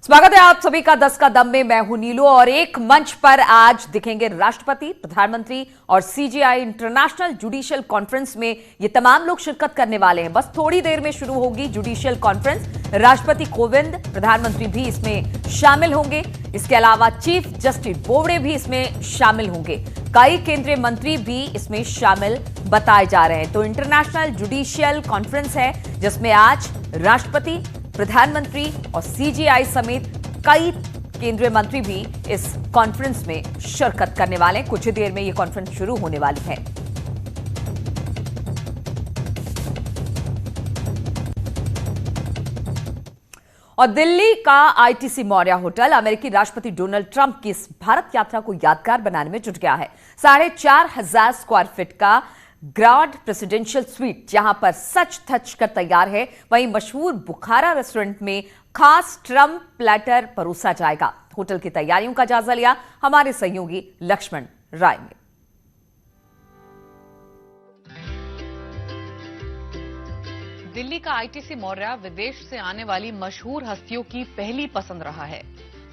स्वागत है आप सभी का 10 का दम में। मैं हूं नीलू और एक मंच पर आज दिखेंगे राष्ट्रपति, प्रधानमंत्री और सीजीआई इंटरनेशनल जुडिशियल कॉन्फ्रेंस में ये तमाम लोग शिरकत करने वाले हैं। बस थोड़ी देर में शुरू होगी जुडिशियल कॉन्फ्रेंस। राष्ट्रपति कोविंद, प्रधानमंत्री भी इसमें शामिल होंगे। इसके अलावा चीफ जस्टिस बोबड़े भी इसमें शामिल होंगे। कई केंद्रीय मंत्री भी इसमें शामिल बताए जा रहे हैं। तो इंटरनेशनल जुडिशियल कॉन्फ्रेंस है जिसमें आज राष्ट्रपति, प्रधानमंत्री और सीजीआई समेत कई केंद्रीय मंत्री भी इस कॉन्फ्रेंस में शिरकत करने वाले हैं। कुछ ही देर में यह कॉन्फ्रेंस शुरू होने वाली है। और दिल्ली का आईटीसी मौर्य होटल अमेरिकी राष्ट्रपति डोनाल्ड ट्रंप की इस भारत यात्रा को यादगार बनाने में जुट गया है। 4,500 स्क्वायर फीट का ग्रैंड प्रेसिडेंशियल स्वीट जहां पर सच धज कर तैयार है, वहीं मशहूर बुखारा रेस्टोरेंट में खास ट्रंप प्लेटर परोसा जाएगा। होटल की तैयारियों का जायजा लिया हमारे सहयोगी लक्ष्मण राय ने। दिल्ली का आईटीसी मौर्य विदेश से आने वाली मशहूर हस्तियों की पहली पसंद रहा है।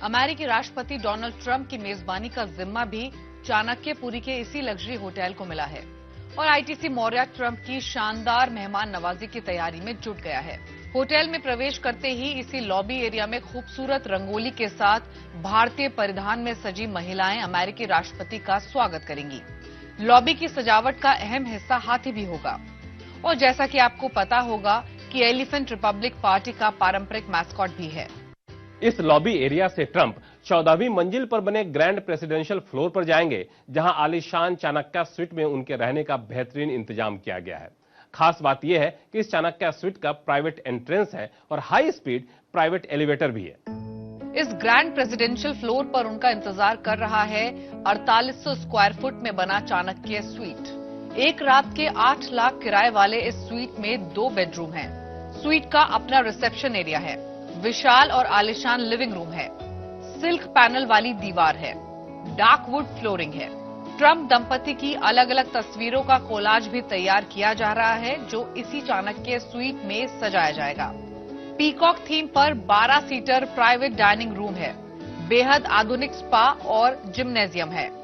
अमेरिकी राष्ट्रपति डोनाल्ड ट्रंप की मेजबानी का जिम्मा भी चाणक्यपुरी के इसी लग्जरी होटल को मिला है और आईटीसी मौर्य ट्रंप की शानदार मेहमान नवाजी की तैयारी में जुट गया है। होटल में प्रवेश करते ही इसी लॉबी एरिया में खूबसूरत रंगोली के साथ भारतीय परिधान में सजी महिलाएं अमेरिकी राष्ट्रपति का स्वागत करेंगी। लॉबी की सजावट का अहम हिस्सा हाथी भी होगा और जैसा कि आपको पता होगा कि एलिफेंट रिपब्लिक पार्टी का पारंपरिक मैस्कॉट भी है। इस लॉबी एरिया से ट्रंप 14वीं मंजिल पर बने ग्रैंड प्रेसिडेंशियल फ्लोर पर जाएंगे, जहां आलीशान चाणक्य स्वीट में उनके रहने का बेहतरीन इंतजाम किया गया है। खास बात यह है कि इस चाणक्य स्वीट का प्राइवेट एंट्रेंस है और हाई स्पीड प्राइवेट एलिवेटर भी है। इस ग्रैंड प्रेसिडेंशियल फ्लोर पर उनका इंतजार कर रहा है 4800 स्क्वायर फुट में बना चाणक्य स्वीट। एक रात के 8 लाख किराए वाले इस स्वीट में 2 बेडरूम हैं। स्वीट का अपना रिसेप्शन एरिया है, विशाल और आलीशान लिविंग रूम है, सिल्क पैनल वाली दीवार है, डार्क वुड फ्लोरिंग है। ट्रंप दंपति की अलग अलग तस्वीरों का कोलाज भी तैयार किया जा रहा है जो इसी चाणक्य स्वीट में सजाया जाएगा। पीकॉक थीम पर 12 सीटर प्राइवेट डाइनिंग रूम है, बेहद आधुनिक स्पा और जिम्नेजियम है।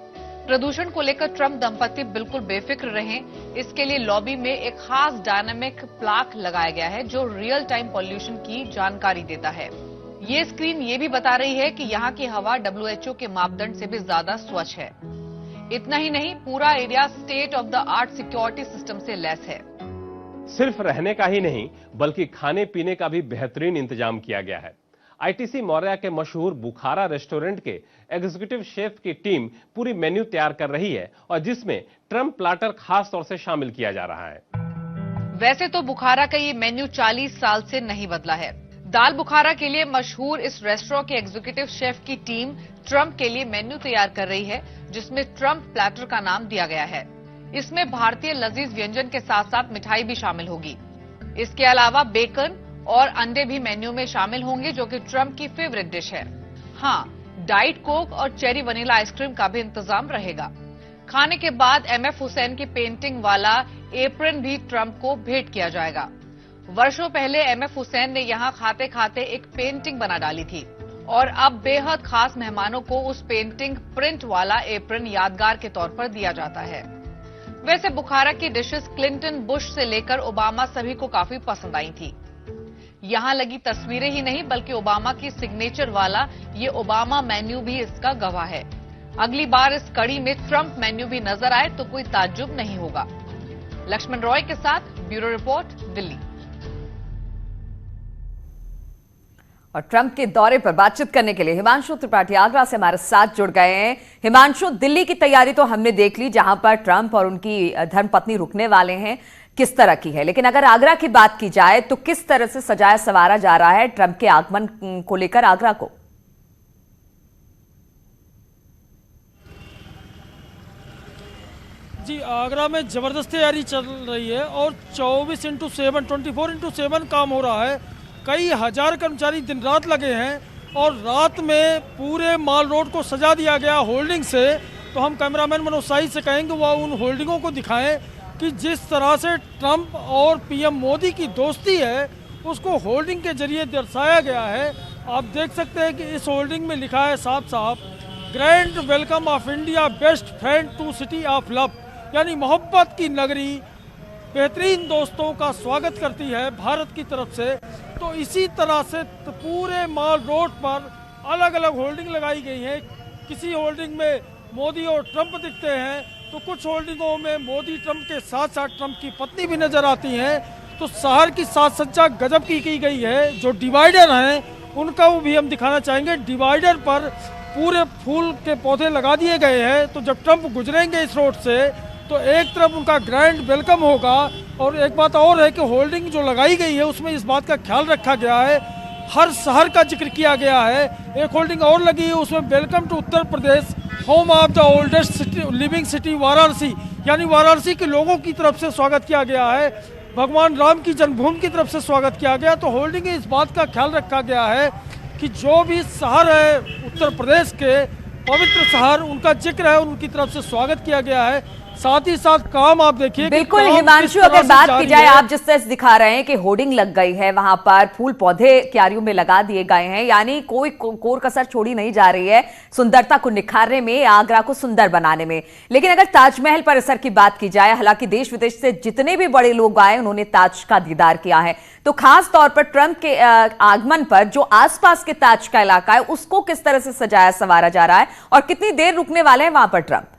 प्रदूषण को लेकर ट्रंप दंपति बिल्कुल बेफिक्र रहें, इसके लिए लॉबी में एक खास डायनामिक प्लाक लगाया गया है जो रियल टाइम पॉल्यूशन की जानकारी देता है। ये स्क्रीन ये भी बता रही है कि यहाँ की हवा WHO के मापदंड से भी ज्यादा स्वच्छ है। इतना ही नहीं, पूरा area state of the art security system से लैस है। सिर्फ रहने का ही नहीं बल्कि खाने पीने का भी बेहतरीन इंतजाम किया गया है। आईटीसी मौर्य के मशहूर बुखारा रेस्टोरेंट के एग्जीक्यूटिव शेफ की टीम पूरी मेन्यू तैयार कर रही है और जिसमें ट्रंप प्लाटर खास तौर से शामिल किया जा रहा है। वैसे तो बुखारा का ये मेन्यू 40 साल से नहीं बदला है। दाल बुखारा के लिए मशहूर इस रेस्टोरेंट के एग्जीक्यूटिव शेफ की टीम ट्रंप के लिए मेन्यू तैयार कर रही है जिसमें ट्रंप प्लेटर का नाम दिया गया है। इसमें भारतीय लजीज व्यंजन के साथ साथ मिठाई भी शामिल होगी। इसके अलावा बेकन और अंडे भी मेन्यू में शामिल होंगे जो कि ट्रंप की फेवरेट डिश है। हाँ, डाइट कोक और चेरी वनीला आइसक्रीम का भी इंतजाम रहेगा। खाने के बाद MF हुसैन की पेंटिंग वाला एप्रन भी ट्रंप को भेंट किया जाएगा। वर्षों पहले MF हुसैन ने यहां खाते खाते एक पेंटिंग बना डाली थी और अब बेहद खास मेहमानों को उस पेंटिंग प्रिंट वाला एप्रन यादगार के तौर पर दिया जाता है। वैसे बुखारा की डिशेस क्लिंटन, बुश से लेकर ओबामा सभी को काफी पसंद आई थी। यहां लगी तस्वीरें ही नहीं बल्कि ओबामा की सिग्नेचर वाला ये ओबामा मेन्यू भी इसका गवाह है। अगली बार इस कड़ी में ट्रंप मेन्यू भी नजर आए तो कोई ताज्जुब नहीं होगा। लक्ष्मण रॉय के साथ ब्यूरो रिपोर्ट, दिल्ली। और ट्रंप के दौरे पर बातचीत करने के लिए हिमांशु त्रिपाठी आगरा से हमारे साथ जुड़ गए हैं। हिमांशु, दिल्ली की तैयारी तो हमने देख ली जहां पर ट्रंप और उनकी धर्मपत्नी रुकने वाले हैं, किस तरह की है, लेकिन अगर आगरा की बात की जाए तो किस तरह से सजाया संवारा जा रहा है ट्रंप के आगमन को लेकर आगरा को? जी, आगरा में जबरदस्त तैयारी चल रही है और 24x7 काम हो रहा है। कई हजार कर्मचारी दिन रात लगे हैं और रात में पूरे माल रोड को सजा दिया गया होल्डिंग से। तो हम कैमरामैन मनोज शाही से कहेंगे वह उन होल्डिंगों को दिखाएं कि जिस तरह से ट्रंप और PM मोदी की दोस्ती है उसको होल्डिंग के जरिए दर्शाया गया है। आप देख सकते हैं कि इस होल्डिंग में लिखा है साफ साफ, grand welcome of India best friend to city of love, यानी मोहब्बत की नगरी बेहतरीन दोस्तों का स्वागत करती है भारत की तरफ से। तो इसी तरह से पूरे माल रोड पर अलग अलग होल्डिंग लगाई गई है। किसी होल्डिंग में मोदी और ट्रंप दिखते हैं, तो कुछ होल्डिंगों में मोदी ट्रंप के साथ साथ ट्रंप की पत्नी भी नजर आती हैं। तो शहर की साज सज्जा गजब की गई है। जो डिवाइडर हैं उनका वो भी हम दिखाना चाहेंगे। डिवाइडर पर पूरे फूल के पौधे लगा दिए गए हैं, तो जब ट्रंप गुजरेंगे इस रोड से तो एक तरफ उनका ग्रैंड वेलकम होगा। और एक बात और है कि होल्डिंग जो लगाई गई है उसमें इस बात का ख्याल रखा गया है, हर शहर का जिक्र किया गया है। एक होल्डिंग और लगी है, उसमें welcome to Uttar Pradesh, home of the oldest city living city Varanasi, यानी वाराणसी के लोगों की तरफ से स्वागत किया गया है, भगवान राम की जन्मभूमि की तरफ से स्वागत किया गया। तो होल्डिंग में इस बात का ख्याल रखा गया है कि जो भी शहर है उत्तर प्रदेश के पवित्र शहर, उनका जिक्र है, उनकी तरफ से स्वागत किया गया है। साथ ही साथ काम आप देखिए, बिल्कुल हिमांशु, अगर बात की जाए, आप जिस तरह दिखा रहे हैं कि होर्डिंग लग गई है, वहां पर फूल पौधे क्यारियों में लगा दिए गए हैं, यानी कोई कोर कसर छोड़ी नहीं जा रही है सुंदरता को निखारने में, आगरा को सुंदर बनाने में। लेकिन अगर ताजमहल परिसर की बात की जाए, हालांकि देश विदेश से जितने भी बड़े लोग आए उन्होंने ताज का दीदार किया है, तो खास तौर पर ट्रंप के आगमन पर जो आसपास के ताज का इलाका है उसको किस तरह से सजाया संवारा जा रहा है और कितनी देर रुकने वाले हैं वहां पर ट्रंप?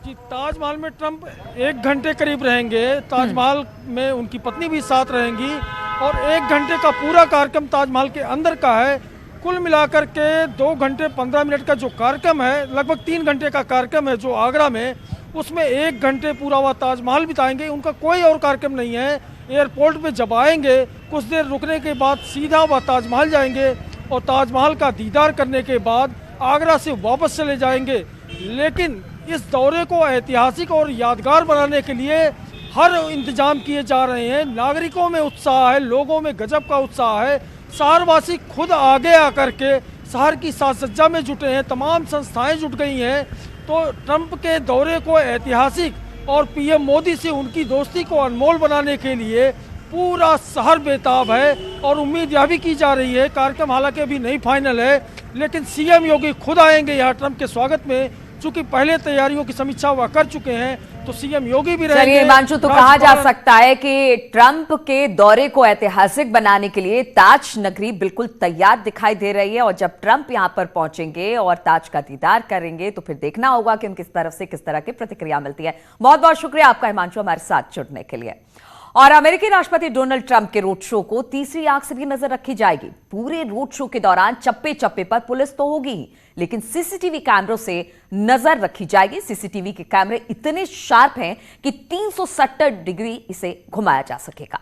जी, ताजमहल में ट्रंप 1 घंटे करीब रहेंगे। ताजमहल में उनकी पत्नी भी साथ रहेंगी और 1 घंटे का पूरा कार्यक्रम ताजमहल के अंदर का है। कुल मिलाकर के 2 घंटे 15 मिनट का जो कार्यक्रम है, लगभग 3 घंटे का कार्यक्रम है जो आगरा में, उसमें 1 घंटे पूरा वह ताजमहल बिताएंगे। उनका कोई और कार्यक्रम नहीं है। एयरपोर्ट पे जब आएंगे कुछ देर रुकने के बाद सीधा वह ताजमहल जाएंगे और ताजमहल का दीदार करने के बाद आगरा से वापस चले जाएंगे। लेकिन इस दौरे को ऐतिहासिक और यादगार बनाने के लिए हर इंतजाम किए जा रहे हैं। नागरिकों में उत्साह है, लोगों में गजब का उत्साह है। शहरवासी खुद आगे आकर के शहर की साज सज्जा में जुटे हैं, तमाम संस्थाएं जुट गई हैं। तो ट्रंप के दौरे को ऐतिहासिक और पीएम मोदी से उनकी दोस्ती को अनमोल बनाने के लिए पूरा शहर बेताब है और उम्मीद यह भी की जा रही है, कार्यक्रम हालांकि अभी नहीं फाइनल है, लेकिन सीएम योगी खुद आएंगे यहाँ ट्रंप के स्वागत में। चूंकि पहले तैयारियों की समीक्षा वह कर चुके हैं, तो सीएम योगी भी रहेंगे। चलिए हिमांशु, तो कहा जा सकता है कि ट्रंप के दौरे को ऐतिहासिक बनाने के लिए ताज नगरी बिल्कुल तैयार दिखाई दे रही है और जब ट्रंप यहां पर पहुंचेंगे और ताज का दीदार करेंगे तो फिर देखना होगा कि उनकी तरफ से किस तरह की प्रतिक्रिया मिलती है। बहुत बहुत शुक्रिया आपका हिमांशु हमारे साथ जुड़ने के लिए। और अमेरिकी राष्ट्रपति डोनाल्ड ट्रंप के रोड शो को तीसरी आंख से भी नजर रखी जाएगी। पूरे रोड शो के दौरान चप्पे चप्पे पर पुलिस तो होगी ही, लेकिन सीसीटीवी कैमरों से नजर रखी जाएगी। सीसीटीवी के कैमरे इतने शार्प हैं कि 370 डिग्री इसे घुमाया जा सकेगा।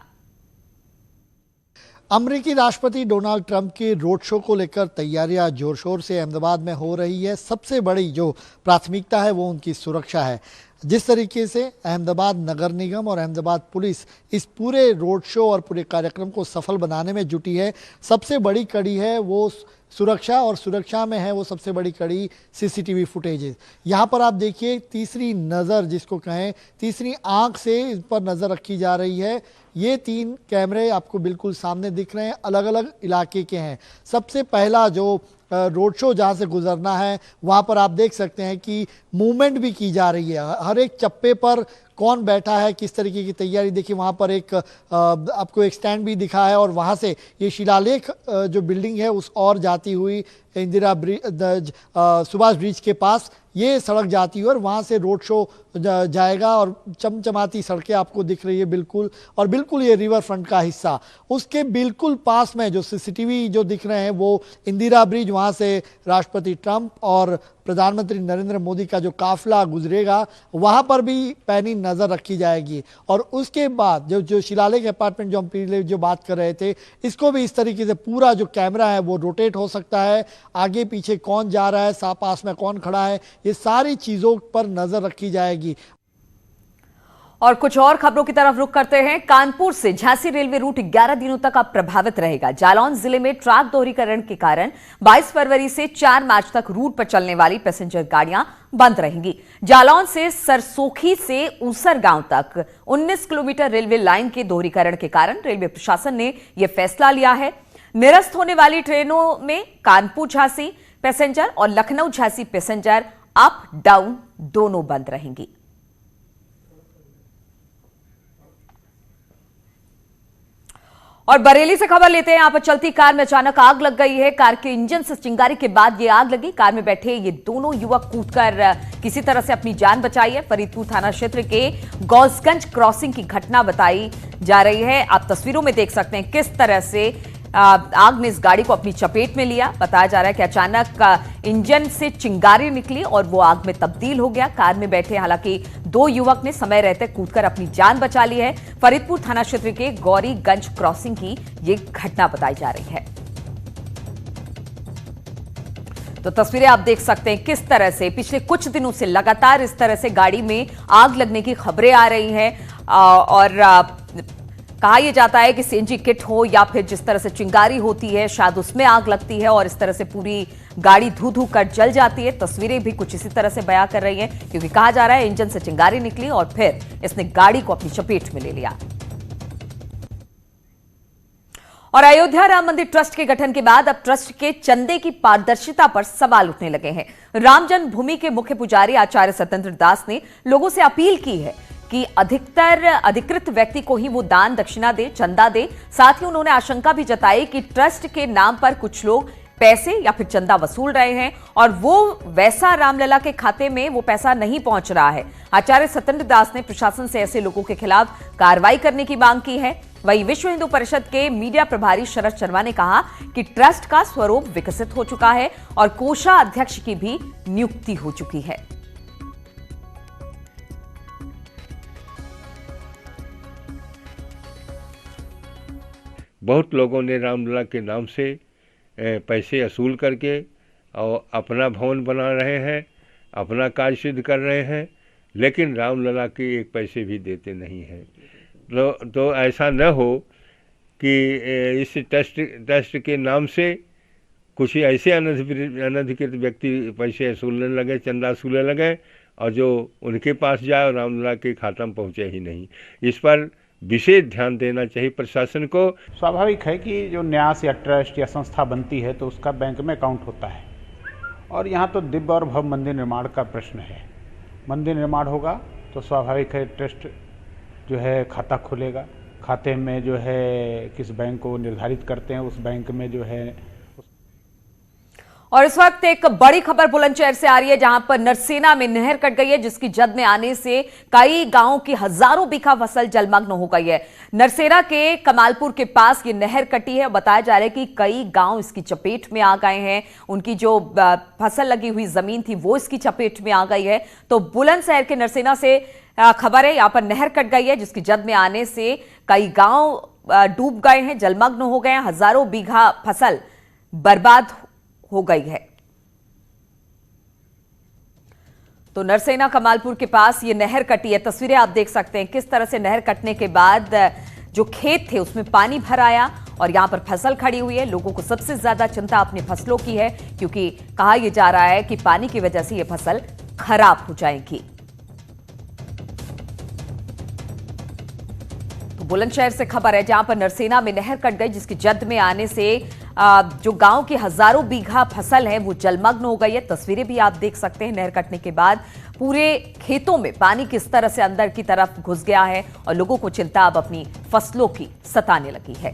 अमेरिकी राष्ट्रपति डोनाल्ड ट्रंप के रोड शो को लेकर तैयारियां जोर शोर से अहमदाबाद में हो रही है। सबसे बड़ी जो प्राथमिकता है वो उनकी सुरक्षा है। जिस तरीके से अहमदाबाद नगर निगम और अहमदाबाद पुलिस इस पूरे रोड शो और पूरे कार्यक्रम को सफल बनाने में जुटी है, सबसे बड़ी कड़ी है वो सुरक्षा, और सुरक्षा में है वो सबसे बड़ी कड़ी सीसीटीवी फुटेजेस। यहाँ पर आप देखिए, तीसरी नज़र जिसको कहें, तीसरी आंख से इस पर नज़र रखी जा रही है। ये 3 कैमरे आपको बिल्कुल सामने दिख रहे हैं, अलग अलग इलाके के हैं। सबसे पहला जो रोड शो जहाँ से गुजरना है वहाँ पर आप देख सकते हैं कि मूवमेंट भी की जा रही है। हर एक चप्पे पर कौन बैठा है, किस तरीके की तैयारी, देखिए वहाँ पर एक आपको एक स्टैंड भी दिखा है और वहाँ से ये शिलालेख जो बिल्डिंग है उस और जाती हुई इंदिरा ब्रिज, सुभाष ब्रिज के पास ये सड़क जाती है और वहाँ से रोड शो जाएगा और चमचमाती सड़कें आपको दिख रही है बिल्कुल, और बिल्कुल ये रिवर फ्रंट का हिस्सा। उसके बिल्कुल पास में जो सीसीटीवी जो दिख रहे हैं वो इंदिरा ब्रिज, वहाँ से राष्ट्रपति ट्रंप और प्रधानमंत्री नरेंद्र मोदी का जो काफिला गुजरेगा वहाँ पर भी पैनी नज़र रखी जाएगी। और उसके बाद जो शिलालेख अपार्टमेंट जो हम पहले जो बात कर रहे थे, इसको भी इस तरीके से पूरा जो कैमरा है वो रोटेट हो सकता है, आगे पीछे कौन जा रहा है, पास में कौन खड़ा है, ये सारी चीज़ों पर नज़र रखी जाएगी। और कुछ और खबरों की तरफ रुख करते हैं। कानपुर से झांसी रेलवे रूट 11 दिनों तक अब प्रभावित रहेगा। जालौन जिले में ट्रैक दोहरीकरण के कारण 22 फरवरी से 4 मार्च तक रूट पर चलने वाली पैसेंजर गाड़ियां बंद रहेंगी। जालौन से सरसोखी से ऊसर गांव तक 19 किलोमीटर रेलवे लाइन के दोहरीकरण के कारण रेलवे प्रशासन ने यह फैसला लिया है। निरस्त होने वाली ट्रेनों में कानपुर झांसी पैसेंजर और Lucknow Jhansi passenger up down दोनों बंद रहेंगी। और बरेली से खबर लेते हैं। यहां पर चलती कार में अचानक आग लग गई है। कार के इंजन से चिंगारी के बाद यह आग लगी। कार में बैठे ये दोनों युवक कूदकर किसी तरह से अपनी जान बचाई है। फरीदपुर थाना क्षेत्र के गौसगंज क्रॉसिंग की घटना बताई जा रही है। आप तस्वीरों में देख सकते हैं किस तरह से आग ने इस गाड़ी को अपनी चपेट में लिया। बताया जा रहा है कि अचानक इंजन से चिंगारी निकली और वो आग में तब्दील हो गया। कार में बैठे हालांकि 2 युवक ने समय रहते कूदकर अपनी जान बचा ली है। फरीदपुर थाना क्षेत्र के गौरीगंज क्रॉसिंग की ये घटना बताई जा रही है। तो तस्वीरें आप देख सकते हैं किस तरह से पिछले कुछ दिनों से लगातार इस तरह से गाड़ी में आग लगने की खबरें आ रही हैं और कहा यह जाता है कि सीएनजी किट हो या फिर जिस तरह से चिंगारी होती है शायद उसमें आग लगती है और इस तरह से पूरी गाड़ी धू धू कर जल जाती है। तस्वीरें भी कुछ इसी तरह से बयां कर रही हैं क्योंकि कहा जा रहा है इंजन से चिंगारी निकली और फिर इसने गाड़ी को अपनी चपेट में ले लिया। और अयोध्या राम मंदिर ट्रस्ट के गठन के बाद अब ट्रस्ट के चंदे की पारदर्शिता पर सवाल उठने लगे हैं। राम जन्मभूमि के मुख्य पुजारी आचार्य सत्येंद्र दास ने लोगों से अपील की है कि अधिकतर अधिकृत व्यक्ति को ही वो दान दक्षिणा दे, चंदा दे। साथ ही उन्होंने आशंका भी जताई कि ट्रस्ट के नाम पर कुछ लोग पैसे या फिर चंदा वसूल रहे हैं और वो वैसा रामलला के खाते में वो पैसा नहीं पहुंच रहा है। आचार्य सत्येंद्र दास ने प्रशासन से ऐसे लोगों के खिलाफ कार्रवाई करने की मांग की है। वहीं विश्व हिंदू परिषद के मीडिया प्रभारी शरद शर्मा ने कहा कि ट्रस्ट का स्वरूप विकसित हो चुका है और कोषाध्यक्ष की भी नियुक्ति हो चुकी है। बहुत लोगों ने रामलला के नाम से पैसे वसूल करके और अपना भवन बना रहे हैं, अपना कार्य सिद्ध कर रहे हैं, लेकिन रामलला के एक पैसे भी देते नहीं हैं। तो ऐसा न हो कि इस ट्रस्ट के नाम से कुछ ऐसे अनधिकृत व्यक्ति पैसे वसूलने लगे, चंदा वसूलने लगे और जो उनके पास जाए और रामलला के खाता में पहुँचे ही नहीं। इस पर विशेष ध्यान देना चाहिए प्रशासन को। स्वाभाविक है कि जो न्यास या ट्रस्ट या संस्था बनती है तो उसका बैंक में अकाउंट होता है और यहाँ तो दिव्य और भव्य मंदिर निर्माण का प्रश्न है। मंदिर निर्माण होगा तो स्वाभाविक है ट्रस्ट जो है खाता खोलेगा। खाते में जो है किस बैंक को निर्धारित करते हैं उस बैंक में जो है। और इस वक्त एक बड़ी खबर बुलंदशहर से आ रही है जहां पर नरसेना में नहर कट गई है जिसकी जद में आने से कई गांवों की हजारों बीघा फसल जलमग्न हो गई है। नरसेना के कमालपुर के पास ये नहर कटी है। बताया जा रहा है कि कई गांव इसकी चपेट में आ गए हैं। उनकी जो फसल लगी हुई जमीन थी वो इसकी चपेट में आ गई है। तो बुलंदशहर के नरसेना से खबर है, यहां पर नहर कट गई है जिसकी जद में आने से कई गांव डूब गए हैं, जलमग्न हो गए हैं। हजारों बीघा फसल बर्बाद हो गई है। तो नरसेना कमालपुर के पास ये नहर कटी है। तस्वीरें आप देख सकते हैं किस तरह से नहर कटने के बाद जो खेत थे उसमें पानी भर आया और यहां पर फसल खड़ी हुई है। लोगों को सबसे ज्यादा चिंता अपनी फसलों की है क्योंकि कहा यह जा रहा है कि पानी की वजह से ये फसल खराब हो जाएगी। तो बुलंदशहर से खबर है जहां पर नरसेना में नहर कट गई जिसकी जद में आने से जो गांव की हजारों बीघा फसल है वो जलमग्न हो गई है। तस्वीरें भी आप देख सकते हैं। नहर कटने के बाद पूरे खेतों में पानी किस तरह से अंदर की तरफ घुस गया है और लोगों को चिंता अब अपनी फसलों की सताने लगी है।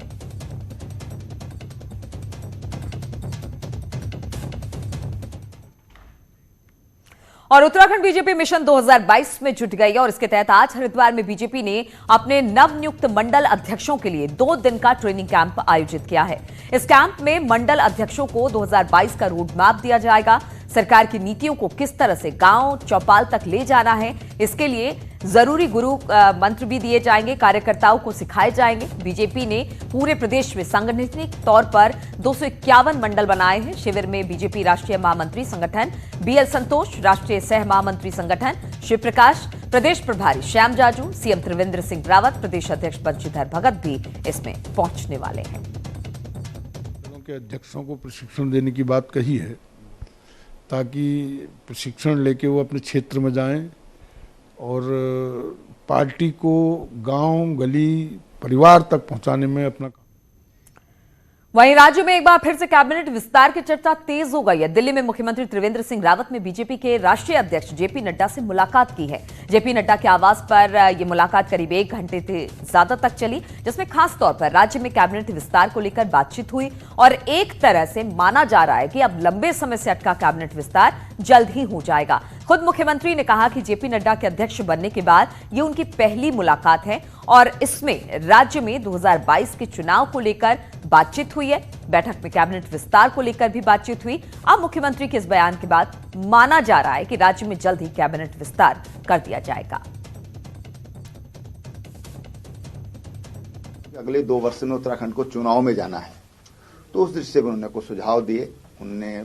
और उत्तराखंड बीजेपी मिशन 2022 में जुट गई है और इसके तहत आज हरिद्वार में बीजेपी ने अपने नवनियुक्त मंडल अध्यक्षों के लिए 2 दिन का ट्रेनिंग कैंप आयोजित किया है। इस कैंप में मंडल अध्यक्षों को 2022 का रोड मैप दिया जाएगा। सरकार की नीतियों को किस तरह से गांव चौपाल तक ले जाना है इसके लिए जरूरी गुरु मंत्र भी दिए जाएंगे, कार्यकर्ताओं को सिखाए जाएंगे। बीजेपी ने पूरे प्रदेश में सांगठनिक तौर पर 251 मंडल बनाए हैं। शिविर में बीजेपी राष्ट्रीय महामंत्री संगठन बीएल संतोष, राष्ट्रीय सह महामंत्री संगठन शिव प्रकाश, प्रदेश प्रभारी श्याम जाजू, सीएम त्रिवेंद्र सिंह रावत, प्रदेश अध्यक्ष बंशीधर भगत भी इसमें पहुंचने वाले हैं। के अध्यक्षों को प्रशिक्षण देने की बात कही है, ताकि प्रशिक्षण लेके वो अपने क्षेत्र में जाएं और पार्टी को गांव, गली, परिवार तक पहुंचाने में अपना। वहीं राज्य में एक बार फिर से कैबिनेट विस्तार की चर्चा तेज हो गई है। दिल्ली में मुख्यमंत्री त्रिवेंद्र सिंह रावत ने बीजेपी के राष्ट्रीय अध्यक्ष जेपी नड्डा से मुलाकात की है। जेपी नड्डा के आवास पर यह मुलाकात करीब 1 घंटे से ज्यादा तक चली, जिसमें खास तौर पर राज्य में कैबिनेट विस्तार को लेकर बातचीत हुई और एक तरह से माना जा रहा है कि अब लंबे समय से अटका कैबिनेट विस्तार जल्द ही हो जाएगा। खुद मुख्यमंत्री ने कहा कि जेपी नड्डा के अध्यक्ष बनने के बाद ये उनकी पहली मुलाकात है और इसमें राज्य में 2022 के चुनाव को लेकर बातचीत हुई है। बैठक में कैबिनेट विस्तार को लेकर भी बातचीत हुई। अब मुख्यमंत्री के इस बयान के बाद माना जा रहा है कि राज्य में जल्द ही कैबिनेट विस्तार कर दिया जाएगा। अगले 2 वर्ष में उत्तराखंड को चुनाव में जाना है, तो उस दृष्टि से उन्होंने कुछ सुझाव दिए, उन्होंने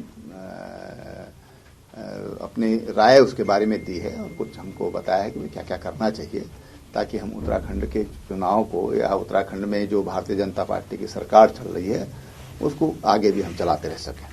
अपनी राय उसके बारे में दी है और कुछ हमको बताया है कि क्या क्या करना चाहिए ताकि हम उत्तराखंड के चुनाव को या उत्तराखंड में जो भारतीय जनता पार्टी की सरकार चल रही है उसको आगे भी हम चलाते रह सकें।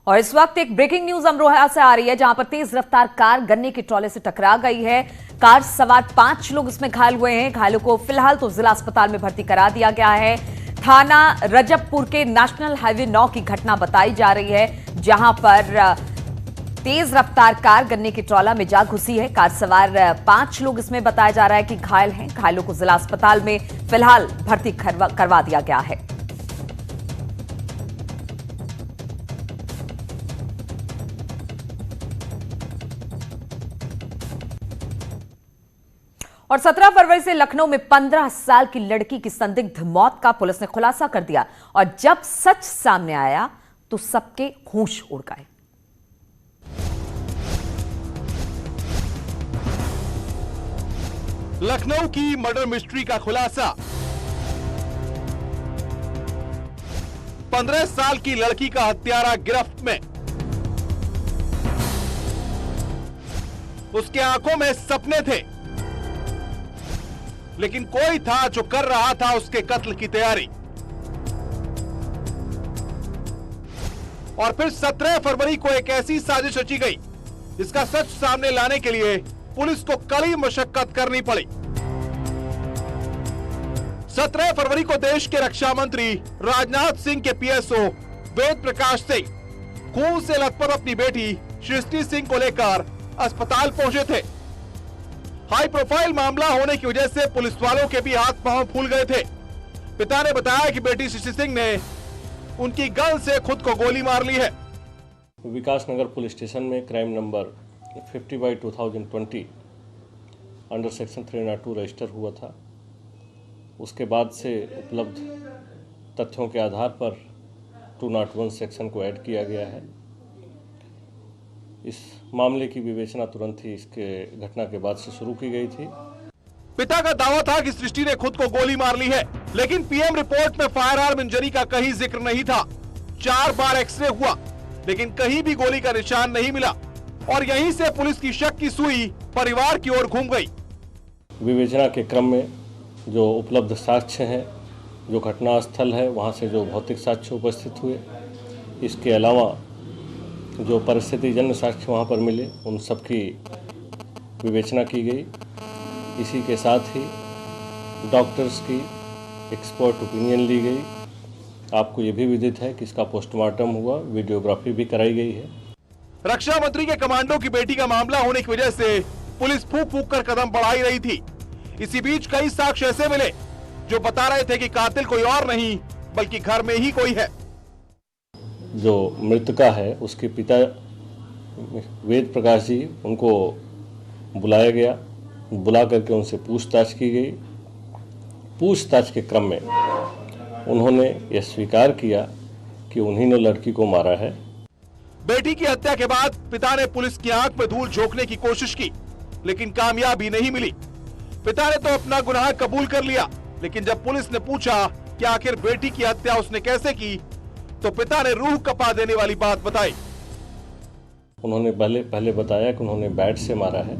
और इस वक्त एक ब्रेकिंग न्यूज अमरोहा से आ रही है, जहां पर तेज रफ्तार कार गन्ने के ट्रॉले से टकरा गई है। कार सवार 5 लोग इसमें घायल हुए हैं। घायलों को फिलहाल तो जिला अस्पताल में भर्ती करा दिया गया है। थाना रजबपुर के नेशनल हाईवे 9 की घटना बताई जा रही है, जहां पर तेज रफ्तार कार गन्ने की ट्रॉला में जा घुसी है। कार सवार 5 लोग इसमें बताया जा रहा है कि घायल हैं। घायलों को जिला अस्पताल में फिलहाल भर्ती करवा दिया गया है। और 17 फरवरी से लखनऊ में 15 साल की लड़की की संदिग्ध मौत का पुलिस ने खुलासा कर दिया और जब सच सामने आया तो सबके होश उड़ गए। लखनऊ की मर्डर मिस्ट्री का खुलासा। 15 साल की लड़की का हत्यारा गिरफ्त में। उसके आंखों में सपने थे, लेकिन कोई था जो कर रहा था उसके कत्ल की तैयारी। और फिर 17 फरवरी को एक ऐसी साजिश रची गई जिसका सच सामने लाने के लिए पुलिस को कड़ी मशक्कत करनी पड़ी। 17 फरवरी को देश के रक्षा मंत्री राजनाथ सिंह के पीएसओ वेद प्रकाश सिंह खून से लथपथ अपनी बेटी सृष्टि सिंह को लेकर अस्पताल पहुंचे थे। हाई प्रोफाइल मामला होने की वजह से पुलिस वालों के भी हाथ पांव फूल गए थे। पिता ने बताया कि बेटी सृष्टि सिंह ने उनकी गन से खुद को गोली मार ली है। विकास नगर पुलिस स्टेशन में crime number 50/2020 under section 302 register हुआ था। उसके बाद से उपलब्ध तथ्यों के आधार पर 201 सेक्शन को ऐड किया गया है। इस मामले की विवेचना तुरंत ही इसके घटना के बाद से शुरू की गई थी। पिता का दावा था कि सृष्टि ने खुद को गोली मार ली है, लेकिन पीएम रिपोर्ट में फायर आर्म इंजरी का कहीं जिक्र नहीं था। 4 बार एक्सरे हुआ, लेकिन कहीं भी गोली का निशान नहीं मिला और यहीं से पुलिस की शक की सुई परिवार की ओर घूम गई। विवेचना के क्रम में जो उपलब्ध साक्ष्य हैं, जो घटनास्थल है वहां से जो भौतिक साक्ष्य उपस्थित हुए, इसके अलावा जो परिस्थितिजन्य साक्ष्य वहाँ पर मिले, उन सब की विवेचना की गई। इसी के साथ ही डॉक्टर्स की एक्सपर्ट ओपिनियन ली गई। आपको ये भी विदित है कि इसका पोस्टमार्टम हुआ, वीडियोग्राफी भी कराई गई है। रक्षा मंत्री के कमांडो की बेटी का मामला होने की वजह से पुलिस फूंक फूंक कर कदम बढ़ाई रही थी। इसी बीच कई साक्ष्य ऐसे मिले जो बता रहे थे कि कातिल कोई और नहीं बल्कि घर में ही कोई है। जो मृतका है उसके पिता वेद प्रकाश जी, उनको बुलाया गया। बुला करके उनसे पूछताछ की गई। पूछताछ के क्रम में उन्होंने यह स्वीकार किया कि उन्हीं ने लड़की को मारा है। बेटी की हत्या के बाद पिता ने पुलिस की आंख में धूल झोंकने की कोशिश की, लेकिन कामयाबी नहीं मिली। पिता ने तो अपना गुनाह कबूल कर लिया, लेकिन जब पुलिस ने पूछा कि आखिर बेटी की हत्या उसने कैसे की, तो पिता ने रूह कपा देने वाली बात बताई। उन्होंने पहले बताया कि उन्होंने बैट से मारा है।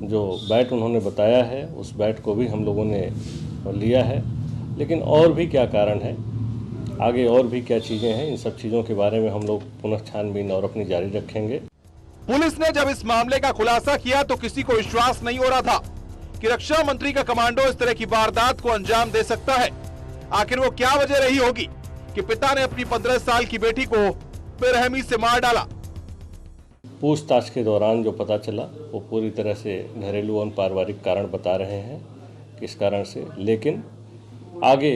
जो बैट उन्होंने बताया है उस बैट को भी हम लोगों ने लिया है, लेकिन और भी क्या कारण है, आगे और भी क्या चीज़ें हैं, इन सब चीज़ों के बारे में हम लोग पुनः छानबीन और अपनी जारी रखेंगे। पुलिस ने जब इस मामले का खुलासा किया तो किसी को विश्वास नहीं हो रहा था कि रक्षा मंत्री का कमांडो इस तरह की वारदात को अंजाम दे सकता है। आखिर वो क्या वजह रही होगी कि पिता ने अपनी 15 साल की बेटी को बेरहमी से मार डाला। पूछताछ के दौरान जो पता चला वो पूरी तरह से घरेलू और पारिवारिक कारण बता रहे हैं किस कारण से, लेकिन आगे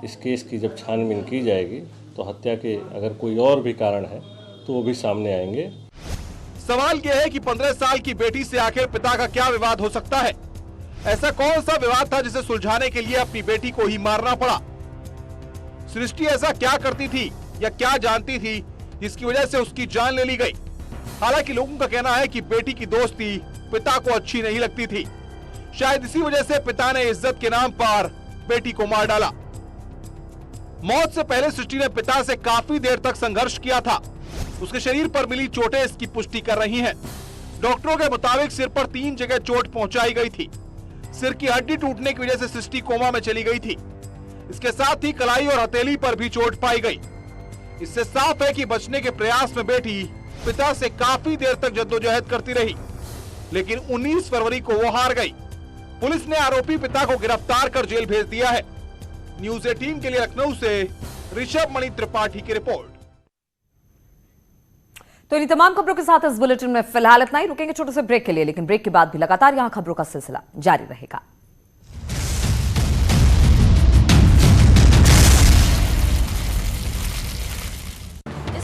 इस केस की जब छानबीन की जाएगी तो हत्या के अगर कोई और भी कारण है तो वो भी सामने आएंगे। सवाल यह है कि 15 साल की बेटी से आखिर पिता का क्या विवाद हो सकता है? ऐसा कौन सा विवाद था जिसे सुलझाने के लिए अपनी बेटी को ही मारना पड़ा? सृष्टि ऐसा क्या करती थी या क्या जानती थी जिसकी वजह से उसकी जान ले ली गई? हालांकि लोगों का कहना है कि बेटी की दोस्ती पिता को अच्छी नहीं लगती थी। शायद इसी वजह से पिता ने इज्जत के नाम पर बेटी को मार डाला। मौत से पहले सृष्टि ने पिता से काफी देर तक संघर्ष किया था। उसके शरीर पर मिली चोटें इसकी पुष्टि कर रही हैं। डॉक्टरों के मुताबिक सिर पर 3 जगह चोट पहुंचाई गई थी। सिर की हड्डी टूटने की वजह से सृष्टि कोमा में चली गई थी। इसके साथ ही कलाई और हथेली पर भी चोट पाई गई। इससे साफ है कि बचने के प्रयास में बेटी पिता से काफी देर तक जद्दोजहद करती रही, लेकिन 19 फरवरी को वो हार गई। पुलिस ने आरोपी पिता को गिरफ्तार कर जेल भेज दिया है। न्यूज़ 18 के लिए लखनऊ से ऋषभ मणि त्रिपाठी की रिपोर्ट। तो इन तमाम खबरों के साथ इस बुलेटिन में फिलहाल इतना ही। रुकेंगे छोटे से ब्रेक के लिए, लेकिन ब्रेक के बाद भी लगातार यहां खबरों का सिलसिला जारी रहेगा।